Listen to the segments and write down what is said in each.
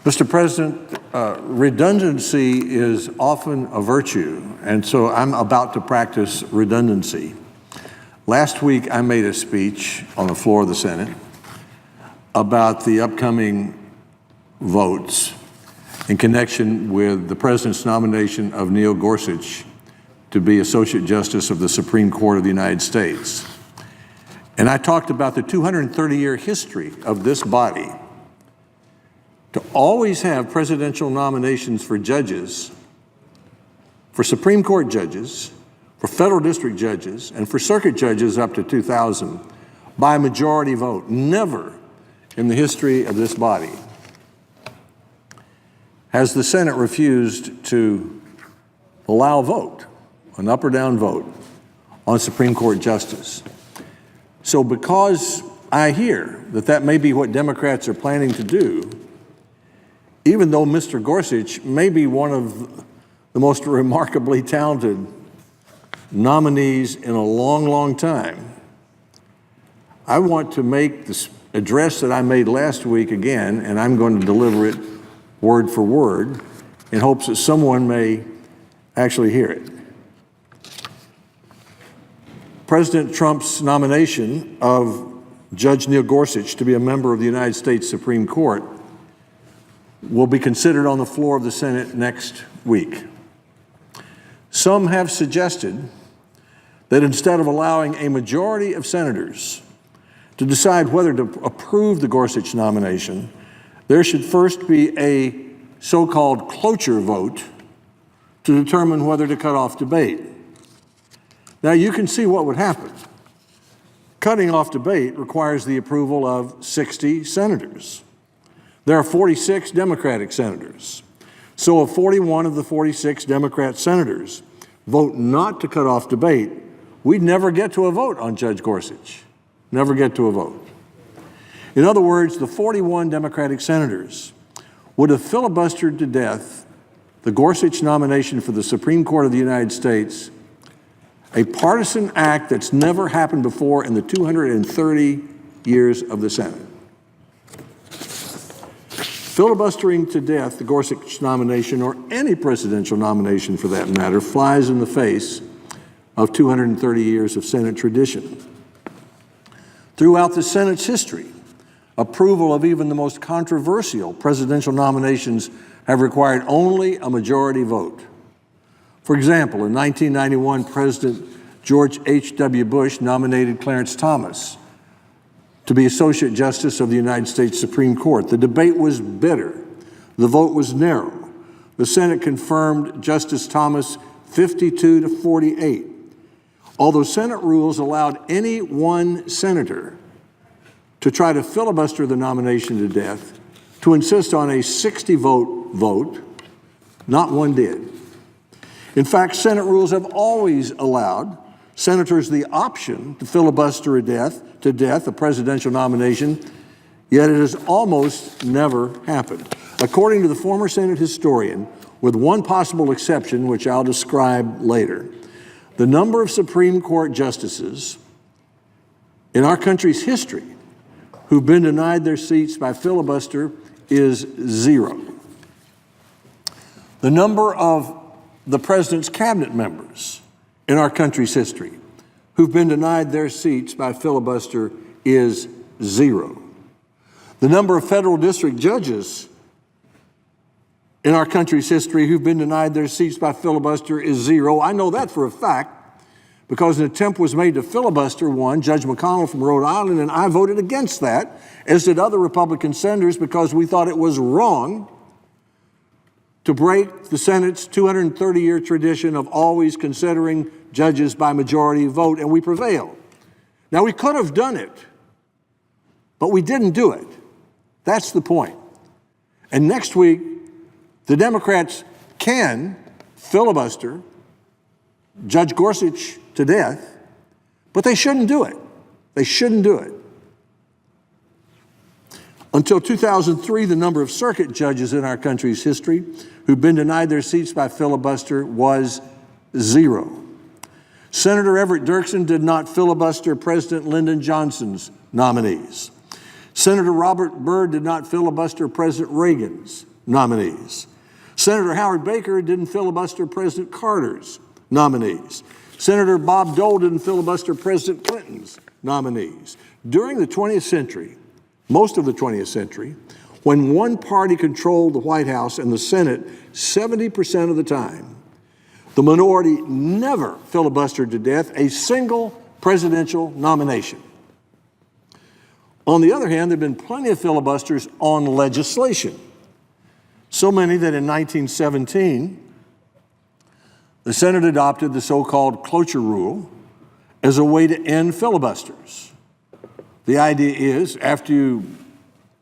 Mr. President, redundancy is often a virtue, and so I'm about to practice redundancy. Last week, I made a speech on the floor of the Senate about the upcoming votes in connection with the President's nomination of Neil Gorsuch to be Associate Justice of the Supreme Court of the United States. And I talked about the 230-year history of this body to always have presidential nominations for judges, for Supreme Court judges, for federal district judges, and for circuit judges up to 2000 by a majority vote. Never in the history of this body has the Senate refused to allow a vote, an up or down vote, on Supreme Court justice. So because I hear that that may be what Democrats are planning to do, even though Mr. Gorsuch may be one of the most remarkably talented nominees in a long, long time, I want to make this address that I made last week again, and I'm going to deliver it word for word in hopes that someone may actually hear it. President Trump's nomination of Judge Neil Gorsuch to be a member of the United States Supreme Court will be considered on the floor of the Senate next week. Some have suggested that instead of allowing a majority of senators to decide whether to approve the Gorsuch nomination, there should first be a so-called cloture vote to determine whether to cut off debate. Now, you can see what would happen. Cutting off debate requires the approval of 60 senators. There are 46 Democratic senators. So if 41 of the 46 Democrat senators vote not to cut off debate, we'd never get to a vote on Judge Gorsuch. Never get to a vote. In other words, the 41 Democratic senators would have filibustered to death the Gorsuch nomination for the Supreme Court of the United States, a partisan act that's never happened before in the 230 years of the Senate. Filibustering to death the Gorsuch nomination, or any presidential nomination for that matter, flies in the face of 230 years of Senate tradition. Throughout the Senate's history, approval of even the most controversial presidential nominations have required only a majority vote. For example, in 1991, President George H.W. Bush nominated Clarence Thomas to be Associate Justice of the United States Supreme Court. The debate was bitter. The vote was narrow. The Senate confirmed Justice Thomas 52-48. Although Senate rules allowed any one senator to try to filibuster the nomination to death, to insist on a 60-vote vote, not one did. In fact, Senate rules have always allowed senators the option to filibuster to death a presidential nomination, yet it has almost never happened. According to the former Senate historian, with one possible exception, which I'll describe later, the number of Supreme Court justices in our country's history who've been denied their seats by filibuster is 0. The number of the president's cabinet members in our country's history who've been denied their seats by filibuster is 0. The number of federal district judges in our country's history who've been denied their seats by filibuster is 0. I know that for a fact because an attempt was made to filibuster one, Judge McConnell from Rhode Island, and I voted against that, as did other Republican senators, because we thought it was wrong to break the Senate's 230-year tradition of always considering judges by majority vote, and we prevailed. Now, we could have done it, but we didn't do it. That's the point. And next week, the Democrats can filibuster Judge Gorsuch to death, but they shouldn't do it. They shouldn't do it. Until 2003, the number of circuit judges in our country's history who've been denied their seats by filibuster was 0. Senator Everett Dirksen did not filibuster President Lyndon Johnson's nominees. Senator Robert Byrd did not filibuster President Reagan's nominees. Senator Howard Baker didn't filibuster President Carter's nominees. Senator Bob Dole didn't filibuster President Clinton's nominees. During the 20th century, most of the 20th century, when one party controlled the White House and the Senate 70% of the time, the minority never filibustered to death a single presidential nomination. On the other hand, there have been plenty of filibusters on legislation. So many that in 1917, the Senate adopted the so-called cloture rule as a way to end filibusters. The idea is, after you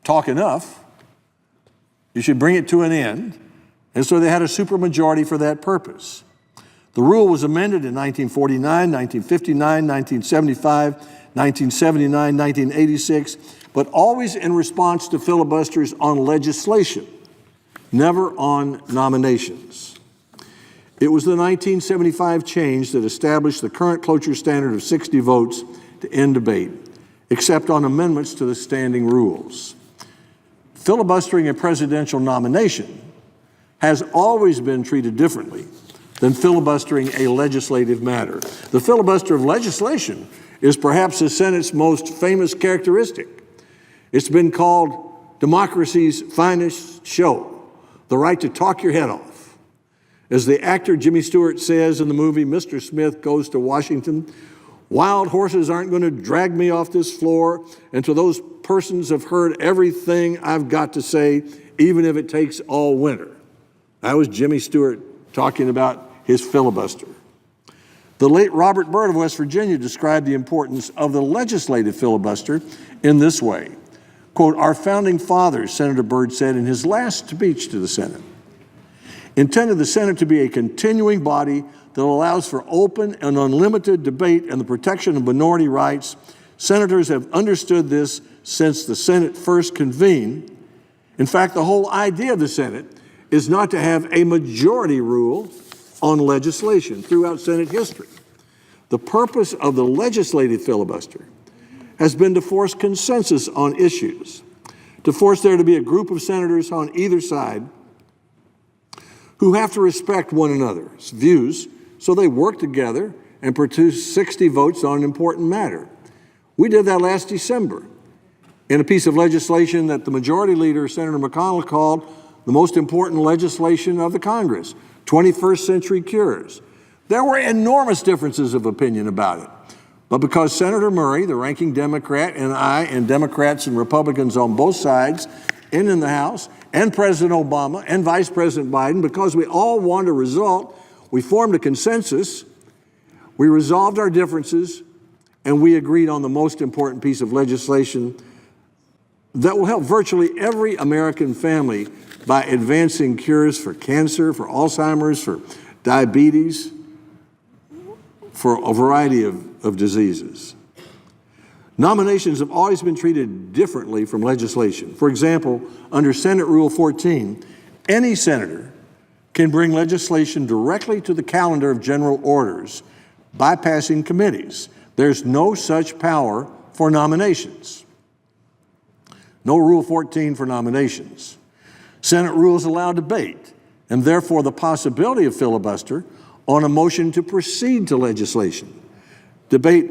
talk enough, you should bring it to an end, and so they had a supermajority for that purpose. The rule was amended in 1949, 1959, 1975, 1979, 1986, but always in response to filibusters on legislation, never on nominations. It was the 1975 change that established the current cloture standard of 60 votes to end debate, except on amendments to the standing rules. Filibustering a presidential nomination has always been treated differently than filibustering a legislative matter. The filibuster of legislation is perhaps the Senate's most famous characteristic. It's been called democracy's finest show, the right to talk your head off. As the actor Jimmy Stewart says in the movie Mr. Smith Goes to Washington, wild horses aren't going to drag me off this floor until those persons have heard everything I've got to say, even if it takes all winter. That was Jimmy Stewart talking about his filibuster. The late Robert Byrd of West Virginia described the importance of the legislative filibuster in this way. Quote, "Our founding fathers," Senator Byrd said in his last speech to the Senate, "intended the Senate to be a continuing body that allows for open and unlimited debate and the protection of minority rights. Senators have understood this since the Senate first convened. In fact, the whole idea of the Senate is not to have a majority rule on legislation throughout Senate history. The purpose of the legislative filibuster has been to force consensus on issues, to force there to be a group of senators on either side who have to respect one another's views so they work together and produce 60 votes on an important matter. We did that last December in a piece of legislation that the majority leader, Senator McConnell, called the most important legislation of the Congress, 21st Century Cures. There were enormous differences of opinion about it. But because Senator Murray, the ranking Democrat, and I, and Democrats and Republicans on both sides, and in the House, and President Obama, and Vice President Biden, because we all wanted a result, we formed a consensus, we resolved our differences, and we agreed on the most important piece of legislation that will help virtually every American family by advancing cures for cancer, for Alzheimer's, for diabetes, for a variety of diseases. Nominations have always been treated differently from legislation. For example, under Senate Rule 14, any senator can bring legislation directly to the calendar of general orders, bypassing committees. There's no such power for nominations. No Rule 14 for nominations. Senate rules allow debate, and therefore the possibility of filibuster on a motion to proceed to legislation. Debate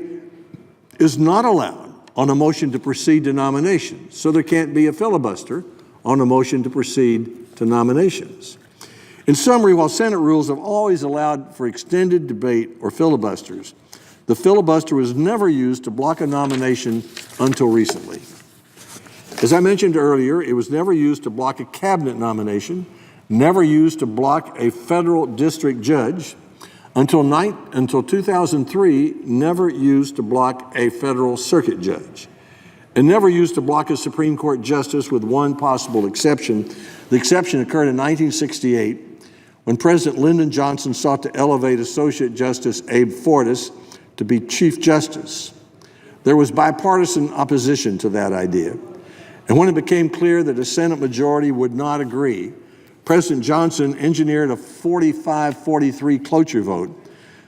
is not allowed on a motion to proceed to nominations, so there can't be a filibuster on a motion to proceed to nominations. In summary, while Senate rules have always allowed for extended debate or filibusters, the filibuster was never used to block a nomination until recently. As I mentioned earlier, it was never used to block a cabinet nomination, never used to block a federal district judge, until 2003, never used to block a federal circuit judge, and never used to block a Supreme Court justice with one possible exception. The exception occurred in 1968 when President Lyndon Johnson sought to elevate Associate Justice Abe Fortas to be Chief Justice. There was bipartisan opposition to that idea. And when it became clear that a Senate majority would not agree, President Johnson engineered a 45-43 cloture vote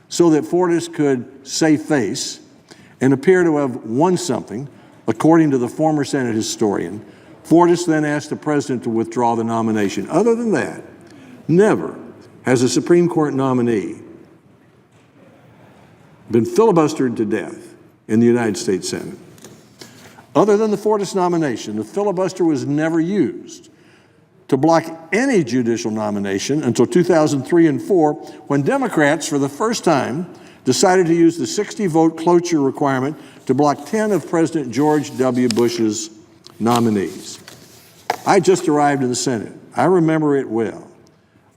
so that Fortas could save face and appear to have won something, according to the former Senate historian, Fortas then asked the president to withdraw the nomination. Other than that, never has a Supreme Court nominee been filibustered to death in the United States Senate. Other than the Fortas nomination, the filibuster was never used to block any judicial nomination until 2003 and 4, when Democrats, for the first time, decided to use the 60-vote cloture requirement to block 10 of President George W. Bush's nominees. I just arrived in the Senate. I remember it well.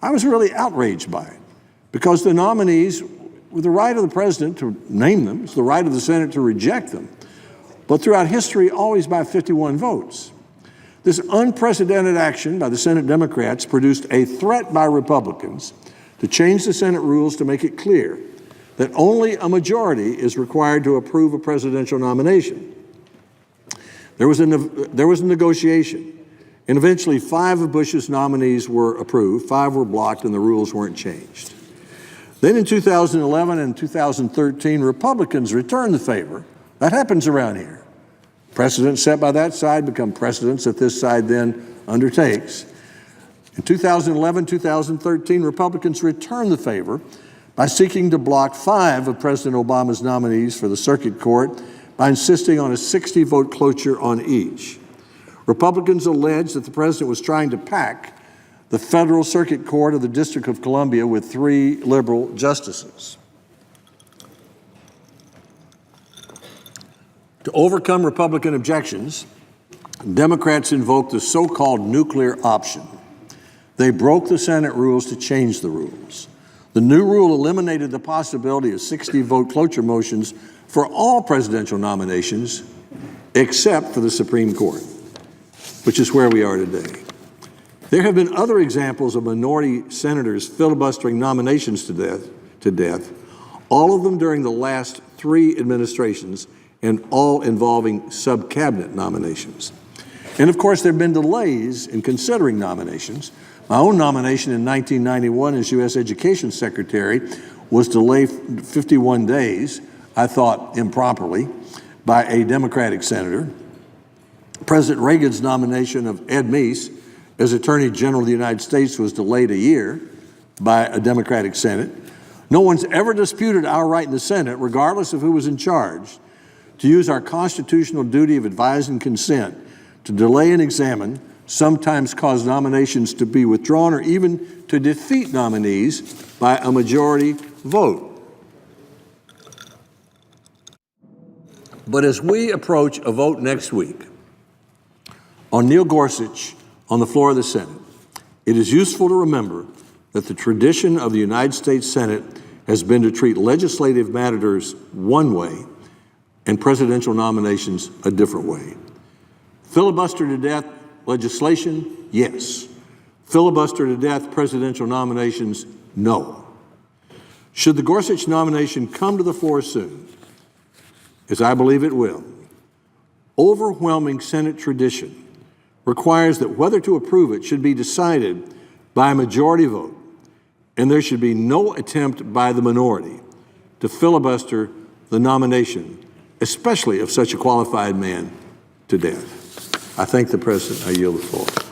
I was really outraged by it because the nominees, with the right of the president to name them, it's the right of the Senate to reject them, but throughout history, always by 51 votes. This unprecedented action by the Senate Democrats produced a threat by Republicans to change the Senate rules to make it clear that only a majority is required to approve a presidential nomination. There was a negotiation, and eventually 5 of Bush's nominees were approved, 5 were blocked, and the rules weren't changed. Then in 2011 and 2013, Republicans returned the favor. That happens around here. Precedents set by that side become precedents that this side then undertakes. In 2011, 2013, Republicans returned the favor by seeking to block 5 of President Obama's nominees for the Circuit Court by insisting on a 60-vote cloture on each. Republicans alleged that the president was trying to pack the Federal Circuit Court of the District of Columbia with 3 liberal justices. To overcome Republican objections, Democrats invoked the so-called nuclear option. They broke the Senate rules to change the rules. The new rule eliminated the possibility of 60-vote cloture motions for all presidential nominations except for the Supreme Court, which is where we are today. There have been other examples of minority senators filibustering nominations to death, all of them during the last 3 administrations, and all involving sub-cabinet nominations. And of course, there have been delays in considering nominations. My own nomination in 1991 as U.S. Education Secretary was delayed 51 days, I thought improperly, by a Democratic senator. President Reagan's nomination of Ed Meese as Attorney General of the United States was delayed a year by a Democratic Senate. No one's ever disputed our right in the Senate, regardless of who was in charge, to use our constitutional duty of advise and consent to delay and examine, sometimes cause nominations to be withdrawn, or even to defeat nominees by a majority vote. But as we approach a vote next week on Neil Gorsuch on the floor of the Senate, it is useful to remember that the tradition of the United States Senate has been to treat legislative matters one way and presidential nominations a different way. Filibuster to death legislation, yes. Filibuster to death presidential nominations, no. Should the Gorsuch nomination come to the floor soon, as I believe it will, overwhelming Senate tradition requires that whether to approve it should be decided by a majority vote, and there should be no attempt by the minority to filibuster the nomination, especially of such a qualified man, to death. I thank the President. I yield the floor.